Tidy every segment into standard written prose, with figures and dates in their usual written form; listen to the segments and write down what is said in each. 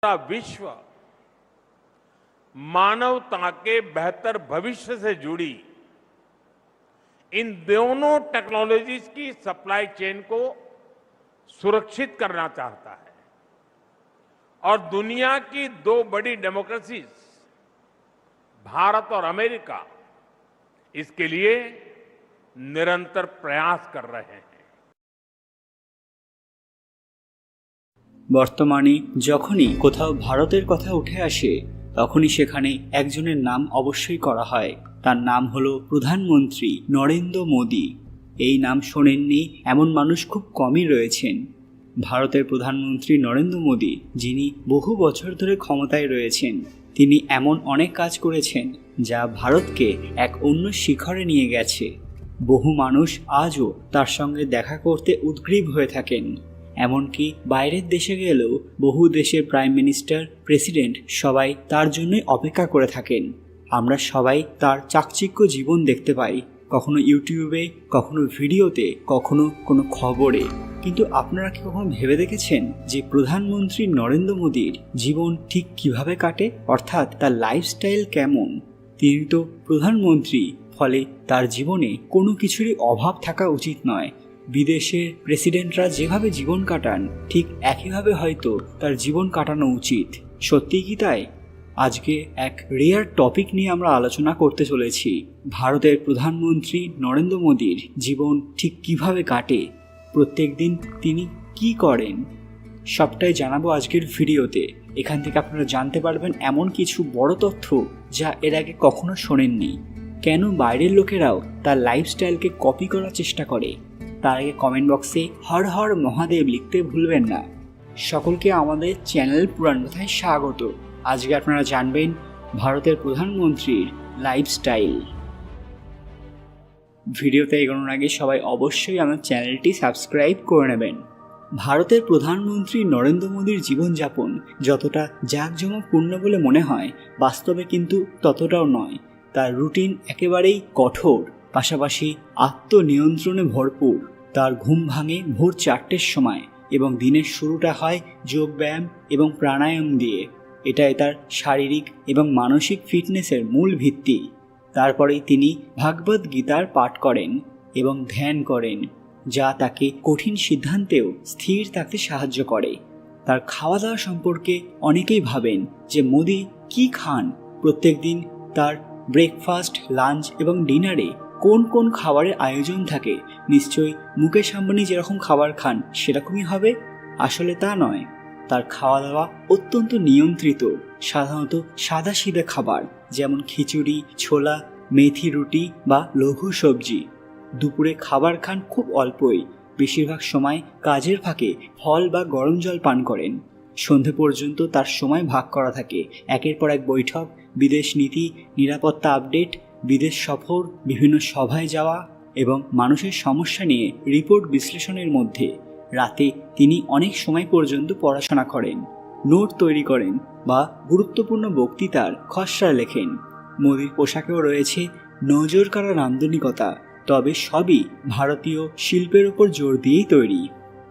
पूरा विश्व मानवता के बेहतर भविष्य से जुड़ी इन दोनों टेक्नोलॉजीज की सप्लाई चेन को सुरक्षित करना चाहता है और दुनिया की दो बड़ी डेमोक्रेसीज भारत और अमेरिका इसके लिए निरंतर प्रयास कर रहे हैं। বর্তমানে যখনই কোথাও ভারতের কথা উঠে আসে তখনই সেখানে একজনের নাম অবশ্যই করা হয়। তার নাম হলো প্রধানমন্ত্রী নরেন্দ্র মোদী। এই নাম শোনেননি এমন মানুষ খুব কমই রয়েছেন। ভারতের প্রধানমন্ত্রী নরেন্দ্র মোদী, যিনি বহু বছর ধরে ক্ষমতায় রয়েছেন, তিনি এমন অনেক কাজ করেছেন যা ভারতকে এক অন্য শিখরে নিয়ে গেছে। বহু মানুষ আজও তার সঙ্গে দেখা করতে উদগ্রীব হয়ে থাকেন। এমনকি বাইরের দেশে গেলেও বহু দেশের প্রাইম মিনিস্টার, প্রেসিডেন্ট সবাই তার জন্যই অপেক্ষা করে থাকেন। আমরা সবাই তার চাকচিক্য জীবন দেখতে পাই, কখনো ইউটিউবে, কখনো ভিডিওতে, কখনো কোনো খবরে। কিন্তু আপনারা কি কখনো ভেবে দেখেছেন যে প্রধানমন্ত্রী নরেন্দ্র মোদীর জীবন ঠিক কিভাবে কাটে, অর্থাৎ তার লাইফস্টাইল কেমন? তিনি তো প্রধানমন্ত্রী, ফলে তার জীবনে কোনো কিছুরই অভাব থাকা উচিত নয়। বিদেশের প্রেসিডেন্টরা যেভাবে জীবন কাটান ঠিক একইভাবে হয়তো তার জীবন কাটানো উচিত। সত্যি কি তাই? আজকে এক রেয়ার টপিক নিয়ে আমরা আলোচনা করতে চলেছি। ভারতের প্রধানমন্ত্রী নরেন্দ্র মোদীর জীবন ঠিক কিভাবে কাটে, প্রত্যেক দিন তিনি কি করেন, সবটাই জানাবো আজকের ভিডিওতে। এখান থেকে আপনারা জানতে পারবেন এমন কিছু বড় তথ্য যা এর আগে কখনো শোনেননি। কেন বাইরের লোকেরাও তার লাইফস্টাইলকে কপি করার চেষ্টা করে। তার আগে কমেন্ট বক্সে হর হর মহাদেব লিখতে ভুলবেন না। সকলকে আমাদের চ্যানেল পুরাণ কথায় স্বাগত। আজকে আপনারা জানবেন ভারতের প্রধানমন্ত্রীর লাইফস্টাইল। ভিডিওতে এগোনোর আগে সবাই অবশ্যই আমার চ্যানেলটি সাবস্ক্রাইব করে নেবেন। ভারতের প্রধানমন্ত্রী নরেন্দ্র মোদীর জীবনযাপন যতটা জাঁকজমকপূর্ণ বলে মনে হয়, বাস্তবে কিন্তু ততটাও নয়। তার রুটিন একেবারেই কঠোর, পাশাপাশি আত্মনিয়ন্ত্রণে ভরপুর। তার ঘুম ভাঙে ভোর 4টের সময় এবং দিনের শুরুটা হয় যোগব্যায়াম এবং প্রাণায়াম দিয়ে। এটাই তার শারীরিক এবং মানসিক ফিটনেসের মূল ভিত্তি। তারপরেই তিনি ভাগবত গীতার পাঠ করেন এবং ধ্যান করেন, যা তাকে কঠিন সিদ্ধান্তেও স্থির থাকতে সাহায্য করে। তার খাওয়া দাওয়া সম্পর্কে অনেকেই ভাবেন যে মোদি কি খান। প্রত্যেক দিন তার ব্রেকফাস্ট, লাঞ্চ এবং ডিনারে কোন কোন খাবারের আয়োজন থাকে। নিশ্চয়ই মুকেশ আম্বানি যেরকম খাবার খান সেরকমই হবে। আসলে তা নয়। তার খাওয়া দাওয়া অত্যন্ত নিয়ন্ত্রিত, সাধারণত সাদাসিধে খাবার, যেমন খিচুড়ি, ছোলা, মেথি রুটি বা লঘু সবজি। দুপুরে খাবার খান খুব অল্পই, বেশিরভাগ সময় কাজের ফাঁকে ফল বা গরম জল পান করেন। সন্ধে পর্যন্ত তার সময় ভাগ করা থাকে। একের পর এক বৈঠক, বিদেশ নীতি, নিরাপত্তা আপডেট, বিদেশ সফর, বিভিন্ন সভায় যাওয়া এবং মানুষের সমস্যা নিয়ে রিপোর্ট বিশ্লেষণের মধ্যে রাতে তিনি অনেক সময় পর্যন্ত পড়াশোনা করেন, নোট তৈরি করেন বা গুরুত্বপূর্ণ বক্তৃতার খসড়া লেখেন। মোদির পোশাকেও রয়েছে নজর কাড়া নান্দনিকতা, তবে সবই ভারতীয় শিল্পের ওপর জোর দিয়েই তৈরি।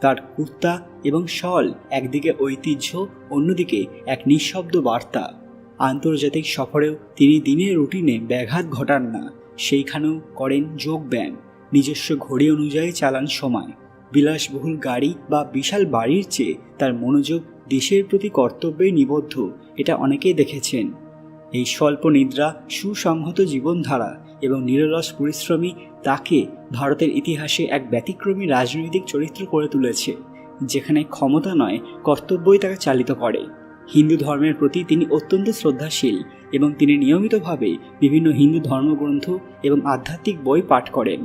তার কুর্তা এবং শল একদিকে ঐতিহ্য, অন্যদিকে এক নিঃশব্দ বার্তা। আন্তর্জাতিক সফরেও তিনি দিনের রুটিনে ব্যাঘাত ঘটান না। সেইখানেও করেন যোগব্যায়াম, নিজস্ব ঘড়ি অনুযায়ী চালান সময়। বিলাসবহুল গাড়ি বা বিশাল বাড়ির চেয়ে তার মনোযোগ দেশের প্রতি কর্তব্যে নিবদ্ধ, এটা অনেকেই দেখেছেন। এই স্বল্প নিদ্রা, সুসংহত জীবনধারা এবং নিরলস পরিশ্রমী তাকে ভারতের ইতিহাসে এক ব্যতিক্রমী রাজনৈতিক চরিত্র করে তুলেছে, যেখানে ক্ষমতা নয় কর্তব্যই তাকে চালিত করে। হিন্দু ধর্মের প্রতি তিনি অত্যন্ত শ্রদ্ধাশীল এবং তিনি নিয়মিতভাবে বিভিন্ন হিন্দু ধর্মগ্রন্থ এবং আধ্যাত্মিক বই পাঠ করেন।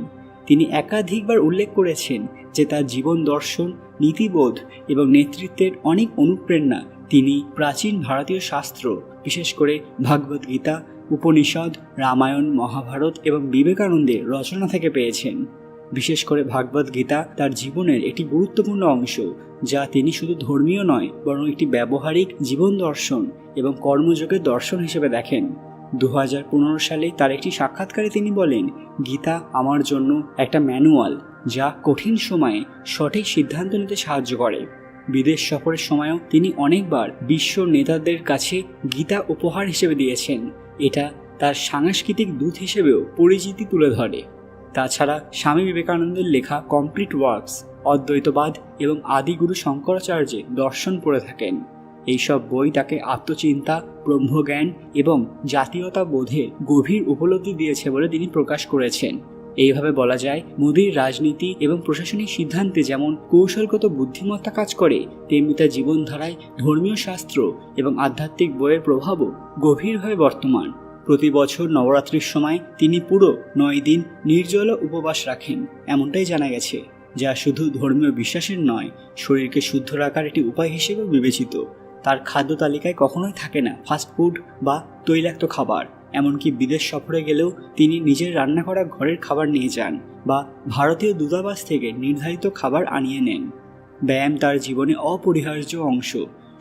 তিনি একাধিকবার উল্লেখ করেছেন যে তার জীবন দর্শন, নীতিবোধ এবং নেতৃত্বের অনেক অনুপ্রেরণা তিনি প্রাচীন ভারতীয় শাস্ত্র, বিশেষ করে ভাগবত গীতা, উপনিষদ, রামায়ণ, মহাভারত এবং বিবেকানন্দের রচনা থেকে পেয়েছেন। বিশেষ করে ভাগবত গীতা তার জীবনের একটি গুরুত্বপূর্ণ অংশ, যা তিনি শুধু ধর্মীয় নয় বরং একটি ব্যবহারিক জীবন দর্শন এবং কর্মযোগের দর্শন হিসেবে দেখেন। 2015 সালে তার একটি সাক্ষাৎকারে তিনি বলেন, গীতা আমার জন্য একটা ম্যানুয়াল যা কঠিন সময়ে সঠিক সিদ্ধান্ত নিতে সাহায্য করে। বিদেশ সফরের সময়ও তিনি অনেকবার বিশ্ব নেতাদের কাছে গীতা উপহার হিসেবে দিয়েছেন। এটা তার সাংস্কৃতিক দূত হিসেবেও পরিচিতি তুলে ধরে। তাছাড়া স্বামী বিবেকানন্দের লেখা কমপ্লিট ওয়ার্কস অদ্বৈতবাদ এবং আদিগুরু শঙ্করাচার্যের দর্শন পড়ে থাকেন। এইসব বই তাকে আত্মচিন্তা, ব্রহ্মজ্ঞান এবং জাতীয়তা বোধের গভীর উপলব্ধি দিয়েছে বলে তিনি প্রকাশ করেছেন। এইভাবে বলা যায়, মোদির রাজনীতি এবং প্রশাসনিক সিদ্ধান্তে যেমন কৌশলগত বুদ্ধিমত্তা কাজ করে, তেমনি তার জীবনধারায় ধর্মীয় শাস্ত্র এবং আধ্যাত্মিক বইয়ের প্রভাবও গভীরভাবে বর্তমান। প্রতি বছর নবরাত্রির সময় তিনি পুরো 9 দিন নির্জলা উপবাস রাখেন, এমনটাই জানা গেছে, যা শুধু ধর্মীয় বিশ্বাসের নয়, শরীরকে শুদ্ধ রাখার একটি উপায় হিসেবেও বিবেচিত। তার খাদ্য তালিকায় কখনোই থাকে না ফাস্টফুড বা তৈলাক্ত খাবার। এমনকি বিদেশ সফরে গেলেও তিনি নিজের রান্না করা ঘরের খাবার নিয়ে যান বা ভারতীয় দূতাবাস থেকে নির্ধারিত খাবার আনিয়ে নেন। ব্যায়াম তার জীবনে অপরিহার্য অংশ।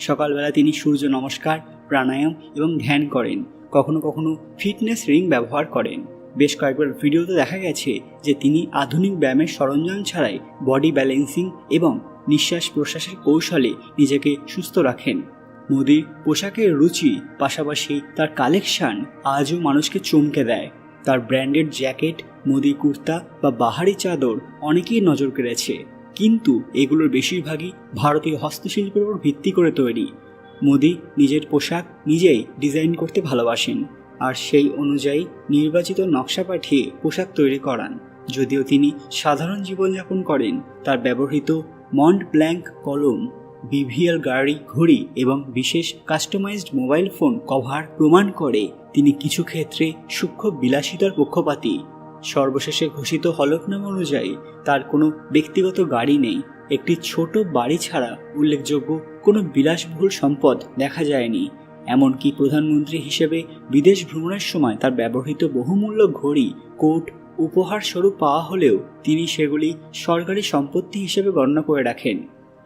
সকালবেলা তিনি সূর্য নমস্কার, প্রাণায়াম এবং ধ্যান করেন। কখনো কখনো ফিটনেস রিং ব্যবহার করেন। বেশ কয়েকবার ভিডিওতে দেখা গেছে যে তিনি আধুনিক ব্যায়ামের সরঞ্জাম ছাড়াই বডি ব্যালেন্সিং এবং নিঃশ্বাস প্রশ্বাসের কৌশলে নিজেকে সুস্থ রাখেন। মোদির পোশাকের রুচি পাশাপাশি তার কালেকশন আজও মানুষকে চমকে দেয়। তার ব্র্যান্ডেড জ্যাকেট, মোদি কুর্তা বা বাহারি চাদর অনেকেই নজর কেড়েছে, কিন্তু এগুলোর বেশিরভাগই ভারতীয় হস্তশিল্পের উপর ভিত্তি করে তৈরি। মোদি নিজের পোশাক নিজেই ডিজাইন করতে ভালোবাসেন, আর সেই অনুযায়ী নির্বাচিত নকশা পাঠিয়ে পোশাক তৈরি করান। যদিও তিনি সাধারণ জীবনযাপন করেন, তার ব্যবহৃত মন্ট ব্ল্যাঙ্ক কলম, বিভিএল গাড়ি ঘড়ি এবং বিশেষ কাস্টমাইজড মোবাইল ফোন কভার প্রমাণ করে তিনি কিছু ক্ষেত্রে সূক্ষ্ম বিলাসিতার পক্ষপাতী। সর্বশেষে ঘোষিত হলফনামা অনুযায়ী তার কোনো ব্যক্তিগত গাড়ি নেই। একটি ছোট বাড়ি ছাড়া উল্লেখযোগ্য কোনো বিলাসবহুল সম্পদ দেখা যায়নি। এমনকি প্রধানমন্ত্রী হিসেবে বিদেশ ভ্রমণের সময় তার ব্যবহৃত বহুমূল্য ঘড়ি, কোট উপহার স্বরূপ পাওয়া হলেও তিনি সেগুলি সরকারি সম্পত্তি হিসেবে গণনা করে রাখেন।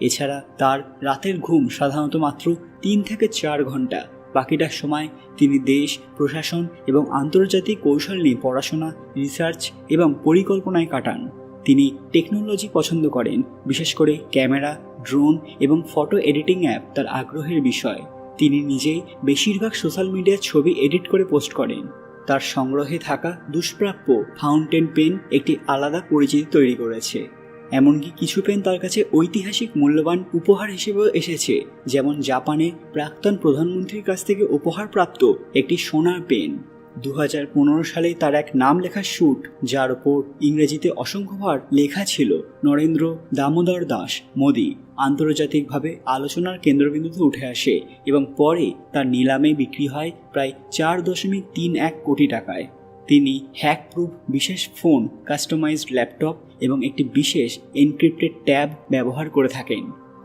এছাড়া তার রাতের ঘুম সাধারণত মাত্র 3 থেকে 4 ঘন্টা। বাকিটা সময় তিনি দেশ, প্রশাসন এবং আন্তর্জাতিক কৌশল নিয়ে পড়াশোনা, রিসার্চ এবং পরিকল্পনায় কাটান। তিনি টেকনোলজি পছন্দ করেন, বিশেষ করে ক্যামেরা, ড্রোন এবং ফটো এডিটিং অ্যাপ তার আগ্রহের বিষয়। তিনি নিজেই বেশিরভাগ সোশ্যাল মিডিয়ার ছবি এডিট করে পোস্ট করেন। তার সংগ্রহে থাকা দুষ্প্রাপ্য ফাউন্টেন পেন একটি আলাদা পরিচিতি তৈরি করেছে। এমনকি কিছু পেন তার কাছে ঐতিহাসিক মূল্যবান উপহার হিসেবেও এসেছে, যেমন জাপানের প্রাক্তন প্রধানমন্ত্রীর কাছ থেকে উপহারপ্রাপ্ত একটি সোনার পেন। 2015 সালে তার এক নাম লেখা স্যুট, যার ওপর ইংরেজিতে অসংখ্যবার লেখা ছিল নরেন্দ্র দামোদর দাস মোদি, আন্তর্জাতিকভাবে আলোচনার কেন্দ্রবিন্দুতে উঠে আসে এবং পরে তার নিলামে বিক্রি হয় প্রায় 4.31 কোটি টাকায়। তিনি হ্যাক প্রুফ বিশেষ ফোন, কাস্টমাইজড ল্যাপটপ এবং একটি বিশেষ এনক্রিপ্টেড ট্যাব ব্যবহার করে থাকেন,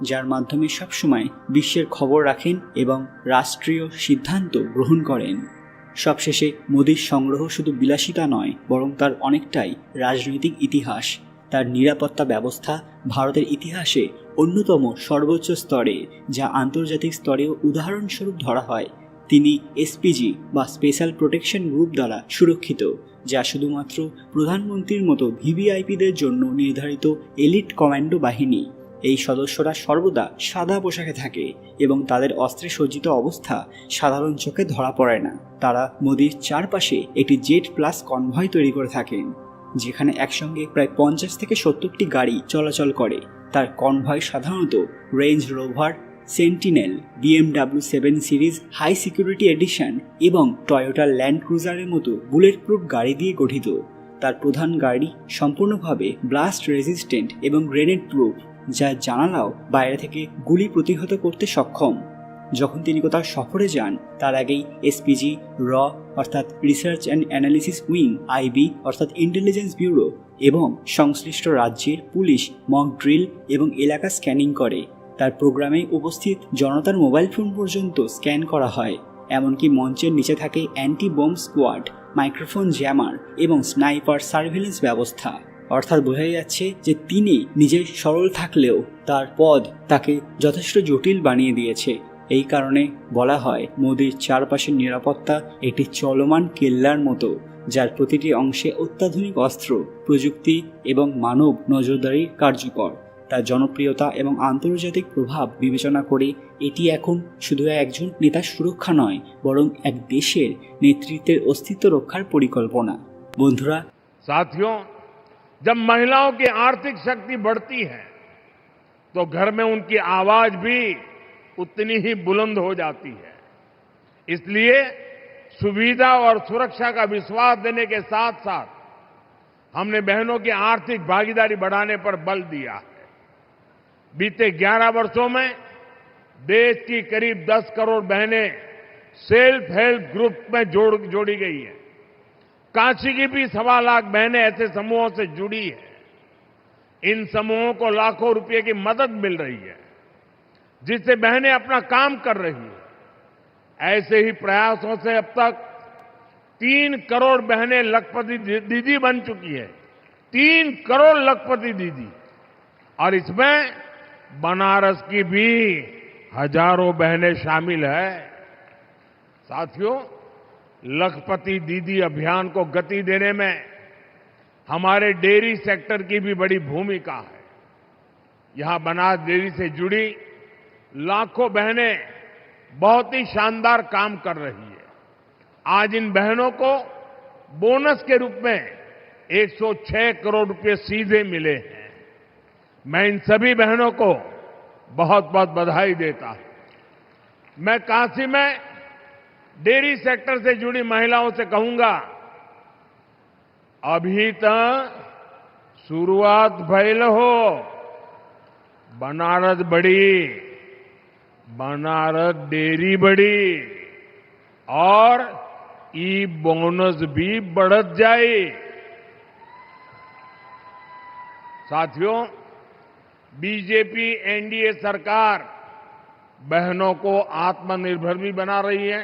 যার মাধ্যমে সবসময় বিশ্বের খবর রাখেন এবং রাষ্ট্রীয় সিদ্ধান্ত গ্রহণ করেন। সবশেষে মোদির সংগ্রহ শুধু বিলাসিতা নয়, বরং তার অনেকটাই রাজনৈতিক ইতিহাস। তার নিরাপত্তা ব্যবস্থা ভারতের ইতিহাসে অন্যতম সর্বোচ্চ স্তরে, যা আন্তর্জাতিক স্তরেও উদাহরণস্বরূপ ধরা হয়। তিনি এসপিজি বা স্পেশাল প্রোটেকশন গ্রুপ দ্বারা সুরক্ষিত, যা শুধুমাত্র প্রধানমন্ত্রীর মতো ভিভিআইপিদের জন্য নির্ধারিত এলিট কমান্ডো বাহিনী। এই সদস্যরা সর্বদা সাদা পোশাকে থাকে এবং তাদের অস্ত্রে সজ্জিত অবস্থা সাধারণ চোখে ধরা পড়ে না। তারা মোদির চারপাশে একটি জেট প্লাস কনভয় তৈরি করে থাকেন, যেখানে একসঙ্গে প্রায় 50 থেকে 70টি গাড়ি চলাচল করে। তার কনভয় সাধারণত Range Rover, Sentinel, BMW 7 series high security edition এবং টয়োটা ল্যান্ড ক্রুজারের মতো বুলেট প্রুফ গাড়ি দিয়ে গঠিত। তার প্রধান গাড়ি সম্পূর্ণভাবে ব্লাস্ট রেজিস্ট্যান্ট এবং গ্রেনেড প্রুফ, যা জানালাও বাইরে থেকে গুলি প্রতিহত করতে সক্ষম। যখন তিনি কোথাও সফরে যান, তার আগেই এসপিজি, অর্থাৎ Research and Analysis Wing, IB অর্থাৎ ইন্টেলিজেন্স ব্যুরো এবং সংশ্লিষ্ট রাজ্যের পুলিশ মক ড্রিল এবং এলাকা স্ক্যানিং করে। তার প্রোগ্রামে উপস্থিত জনতার মোবাইল ফোন পর্যন্ত স্ক্যান করা হয়। এমনকি মঞ্চের নিচে থাকে anti bomb squad, microphone jammer এবং স্নাইপার সার্ভিলেন্স ব্যবস্থা। অর্থাৎ বোঝাই যাচ্ছে যে তিনি নিজে সরল থাকলেও তার পদ তাকে যথেষ্ট জটিল বানিয়ে দিয়েছে। এই কারণে বলা হয় মোদির চারপাশের নিরাপত্তা একটি চলমান কেল্লার মতো, যার প্রতিটি অংশে অত্যাধুনিক অস্ত্র, প্রযুক্তি এবং মানব নজরদারি কার্যকর। তার জনপ্রিয়তা এবং আন্তর্জাতিক প্রভাব বিবেচনা করে এটি এখন শুধু একজন নেতার সুরক্ষা নয়, বরং এক দেশের নেতৃত্বের অস্তিত্ব রক্ষার পরিকল্পনা। বন্ধুরা, साथियों, जब महिलाओं की आर्थिक शक्ति बढ़ती है तो घर में उनकी आवाज भी उतनी ही बुलंद हो जाती है। इसलिए सुविधा और सुरक्षा का विश्वास देने के साथ साथ हमने बहनों की आर्थिक भागीदारी बढ़ाने पर बल दिया है। बीते 11 वर्षों में देश की करीब 10 करोड़ बहनें सेल्फ हेल्प ग्रुप में जोड़ी गई है। काशी की भी 1.25 लाख बहनें ऐसे समूहों से जुड़ी है। इन समूहों को लाखों रुपए की मदद मिल रही है, जिससे बहनें अपना काम कर रही है। ऐसे ही प्रयासों से अब तक 3 करोड़ बहनें लखपति दीदी बन चुकी है। 3 करोड़ लखपति दीदी, और इसमें बनारस की भी हजारों बहनें शामिल है। साथियों, लखपति दीदी अभियान को गति देने में हमारे डेयरी सेक्टर की भी बड़ी भूमिका है। यहां बनास डेयरी से जुड़ी लाखों बहनें बहुत ही शानदार काम कर रही है। आज इन बहनों को बोनस के रूप में 106 करोड़ रुपए सीधे मिले हैं। मैं इन सभी बहनों को बहुत बहुत बधाई देता हूं। मैं काशी में डेयरी सेक्टर से जुड़ी महिलाओं से कहूंगा, अभी तक शुरुआत भइल हो, बनारस बड़ी, बनारस डेयरी बड़ी और ई बोनस भी बढ़त जाए। साथियों, बीजेपी एनडीए सरकार बहनों को आत्मनिर्भर भी बना रही है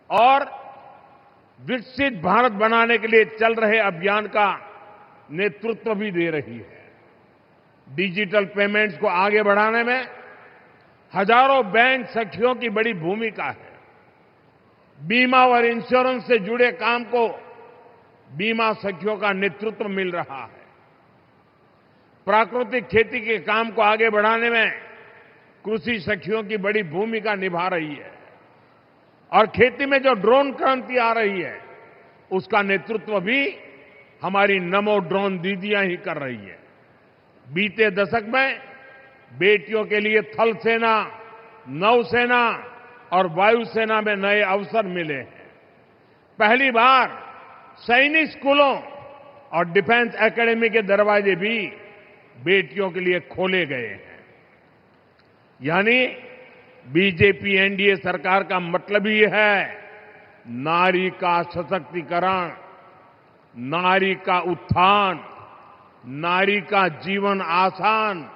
और विकसित भारत बनाने के लिए चल रहे अभियान का नेतृत्व भी दे रही है। डिजिटल पेमेंट्स को आगे बढ़ाने में हजारों बैंक सखियों की बड़ी भूमिका है। बीमा और इंश्योरेंस से जुड़े काम को बीमा सखियों का नेतृत्व मिल रहा है। प्राकृतिक खेती के काम को आगे बढ़ाने में कृषि सखियों की बड़ी भूमिका निभा रही है और खेती में जो ड्रोन क्रांति आ रही है उसका नेतृत्व भी हमारी नमो ड्रोन दीदियां ही कर रही है। बीते दशक में बेटियों के लिए थल सेना, नौसेना और वायुसेना में नए अवसर मिले हैं। पहली बार सैनिक स्कूलों और डिफेंस एकेडमी के दरवाजे भी बेटियों के लिए खोले गए हैं। यानी बीजेपी एनडीए सरकार का मतलब ही है नारी का सशक्तिकरण, नारी का उत्थान, नारी का जीवन आसान